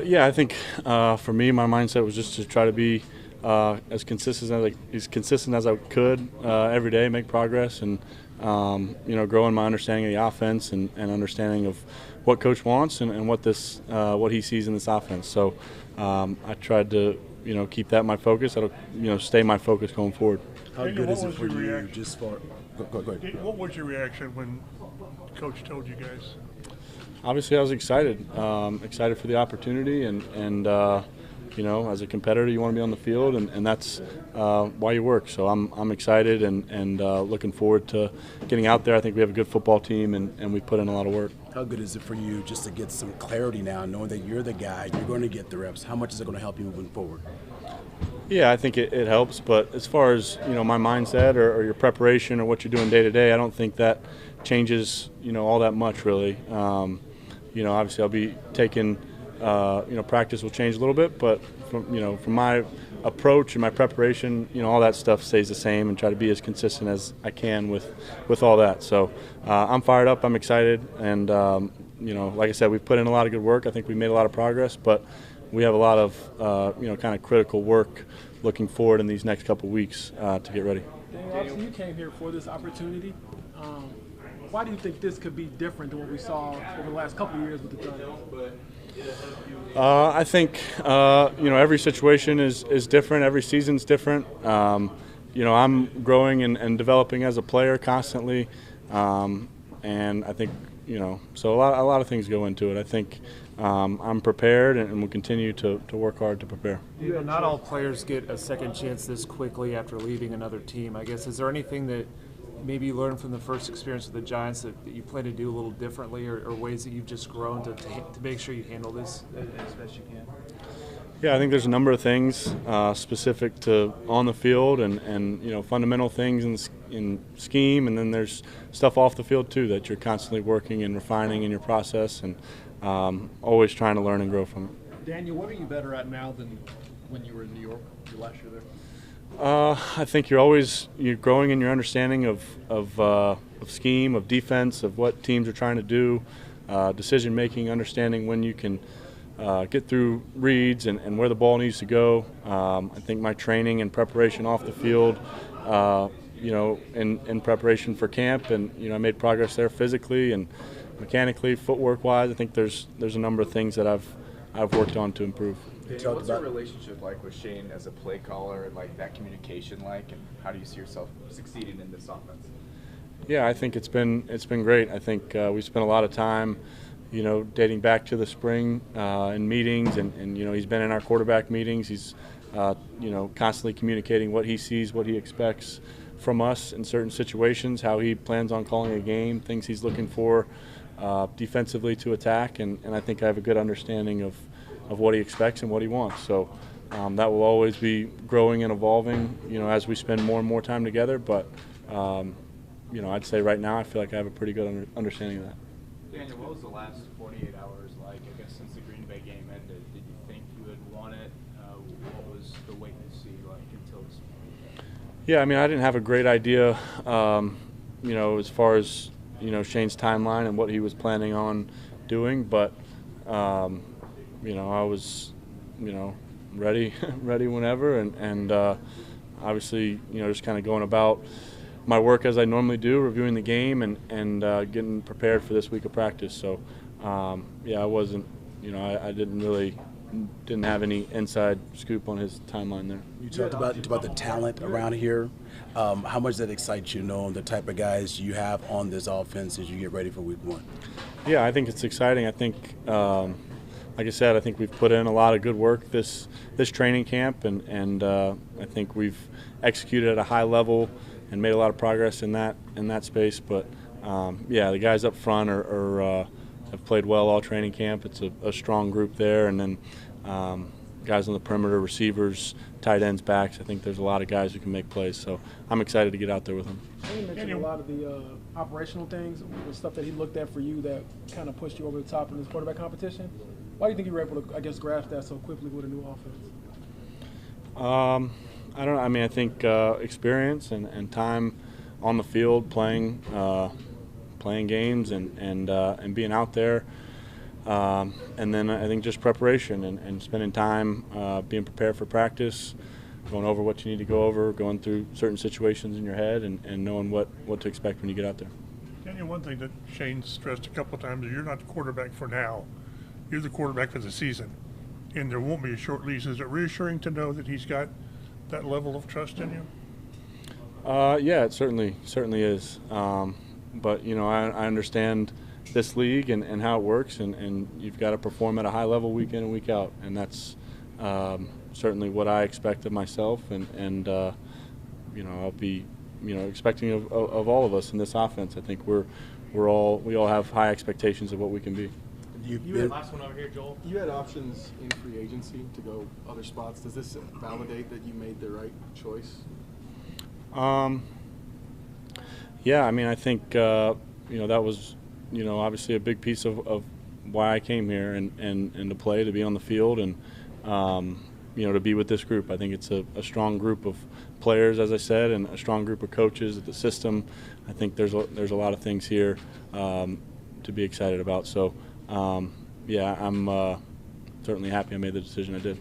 Yeah, I think for me, my mindset was just to try to be as consistent as I could every day, make progress, and growing my understanding of the offense and understanding of what coach wants and what he sees in this offense. So I tried to keep that my focus. That'll stay my focus going forward. How good is it for you? Just for go ahead. What was your reaction when coach told you guys? Obviously, I was excited. Excited for the opportunity, and as a competitor, you want to be on the field, and that's why you work. So I'm excited and looking forward to getting out there. I think we have a good football team, and we put in a lot of work. How good is it for you just to get some clarity now, knowing that you're the guy, you're going to get the reps? How much is it going to help you moving forward? Yeah, I think it helps. But as far as my mindset or your preparation or what you're doing day to day, I don't think that changes all that much really. Obviously I'll be taking practice will change a little bit, but from my approach and my preparation, all that stuff stays the same, and try to be as consistent as I can with all that. So I'm fired up, I'm excited, and like I said, we've put in a lot of good work. I think we made a lot of progress, but we have a lot of kind of critical work looking forward in these next couple of weeks to get ready. Daniel, obviously you came here for this opportunity. Why do you think this could be different than what we saw over the last couple of years with the Giants? I think every situation is different. Every season's different. I'm growing and developing as a player constantly, and I think so a lot of things go into it. I think I'm prepared and will continue to work hard to prepare. Not all players get a second chance this quickly after leaving another team. I guess, is there anything that maybe you learned from the first experience with the Giants that you plan to do a little differently, or ways that you've just grown to make sure you handle this as best you can? Yeah, I think there's a number of things specific to on the field and fundamental things in scheme, and then there's stuff off the field too that you're constantly working and refining in your process, and always trying to learn and grow from it. Daniel, what are you better at now than when you were in New York your last year there? I think you're growing in your understanding of scheme, of defense, of what teams are trying to do, decision making, understanding when you can get through reads and where the ball needs to go. I think my training and preparation off the field, in preparation for camp, and I made progress there physically and mechanically, footwork wise. I think there's a number of things that I've worked on to improve. What's your relationship like with Shane as a play caller, and like that communication like, and how do you see yourself succeeding in this offense? Yeah, I think it's been great. I think we spent a lot of time, dating back to the spring in meetings, and he's been in our quarterback meetings. He's constantly communicating what he sees, what he expects from us in certain situations, how he plans on calling a game, things he's looking for defensively to attack, and I think I have a good understanding of what he expects and what he wants. So that will always be growing and evolving, as we spend more and more time together. But I'd say right now I feel like I have a pretty good understanding of that. Daniel, what was the last 48 hours like, I guess, since the Green Bay game ended? Did you think you had won it? What was the wait and see like until this point? Yeah, I mean, I didn't have a great idea, as far as, Shane's timeline and what he was planning on doing, but I was, ready whenever, and obviously, just kind of going about my work as I normally do, reviewing the game and getting prepared for this week of practice. So, I wasn't, I didn't have any inside scoop on his timeline there. You talked about the talent around here. How much does that excite you, knowing the type of guys you have on this offense as you get ready for week one? Yeah, I think it's exciting. I think, like I said, I think we've put in a lot of good work this training camp, and I think we've executed at a high level and made a lot of progress in that space. But the guys up front have played well all training camp. It's a strong group there, and then guys on the perimeter, receivers, tight ends, backs. I think there's a lot of guys who can make plays. So I'm excited to get out there with them. You mentioned a lot of the operational things, the stuff that he looked at for you that kind of pushed you over the top in this quarterback competition. Why do you think you were able to, grasp that so quickly with a new offense? I don't know. I mean, I think experience and time on the field, playing games and being out there. And then I think just preparation and spending time being prepared for practice, going over what you need to go over, going through certain situations in your head, and knowing what to expect when you get out there. Daniel, one thing that Shane stressed a couple of times is you're not the quarterback for now. You're the quarterback for the season, and there won't be a short leash. Is it reassuring to know that he's got that level of trust in you? Yeah, it certainly is. But you know, I understand this league and how it works, and you've got to perform at a high level week in and week out, and that's certainly what I expect of myself, and you know, I'll be expecting of all of us in this offense. I think we all have high expectations of what we can be. Last one over here, Joel. You had options in free agency to go other spots. Does this validate that you made the right choice? Yeah, I mean, I think that was obviously a big piece of why I came here and to play, to be on the field, and to be with this group. I think it's a strong group of players, as I said, and a strong group of coaches. The system, I think there's a lot of things here to be excited about. So yeah, I'm certainly happy I made the decision I did.